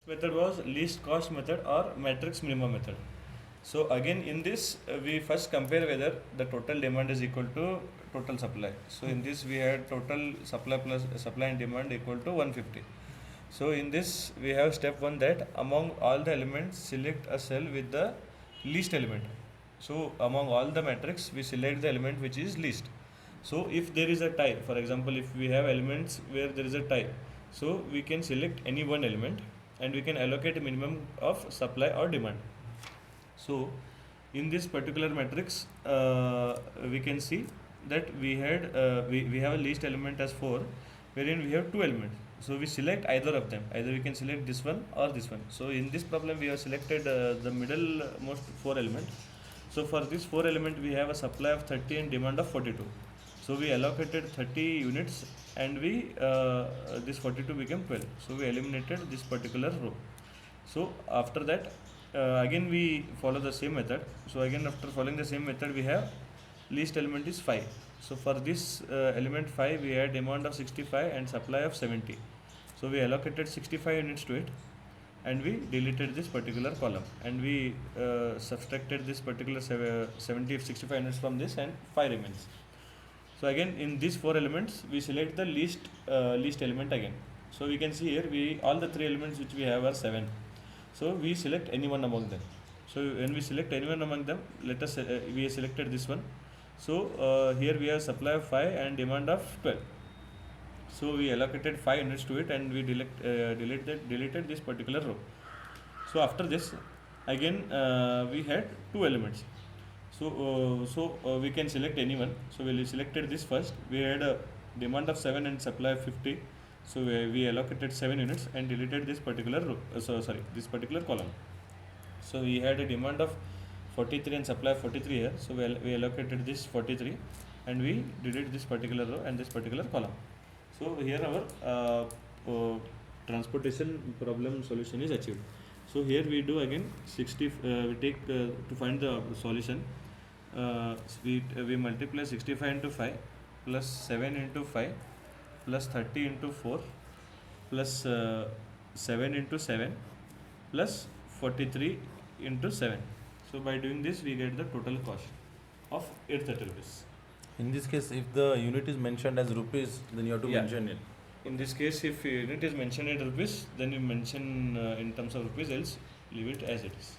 Method was least cost method or matrix minimum method. So again in this we first compare whether the total demand is equal to total supply. So in this we had total supply plus supply and demand equal to 150. So in this we have step 1 that among all the elements select a cell with the least element. So among all the matrix we select the element which is least. So if there is a tie, for example if we have elements where there is a tie, so we can select any one element and we can allocate a minimum of supply or demand. So in this particular matrix we can see that we have a least element as 4 wherein we have two elements, so we select either of them, either we can select this one or this one. So in this problem we have selected the middle most 4 element. So for this 4 element we have a supply of 30 and demand of 42. So we allocated 30 units and we this 42 became 12. So we eliminated this particular row. So after that again we follow the same method. So again after following the same method we have least element is 5. So for this element 5 we had demand of 65 and supply of 70. So we allocated 65 units to it and we deleted this particular column and we subtracted this particular 70 65 units from this and 5 remains. So again in these 4 elements we select the least element again. So we can see here we all the 3 elements which we have are 7. So we select any one among them. So when we select any one among them, let us we have selected this one. So here we have supply of 5 and demand of 12. So we allocated 5 units to it and we deleted this particular row. So after this again we had 2 elements. So we can select any one. So we selected this first. We had a demand of 7 and supply of 50. So we allocated 7 units and deleted this particular row. This particular column. So we had a demand of 43 and supply of 43 here. So we allocated this 43 and we deleted this particular row and this particular column. So here our transportation problem solution is achieved. So here we do again 60. We take to find the solution. We multiply 65 into 5 plus 7 into 5 plus 30 into 4 plus 7 into 7 plus 43 into 7. So by doing this we get the total cost of 830 rupees. In this case, if the unit is mentioned as rupees, then you have to mention it. In this case, if unit is mentioned as rupees, then you mention in terms of rupees, else leave it as it is.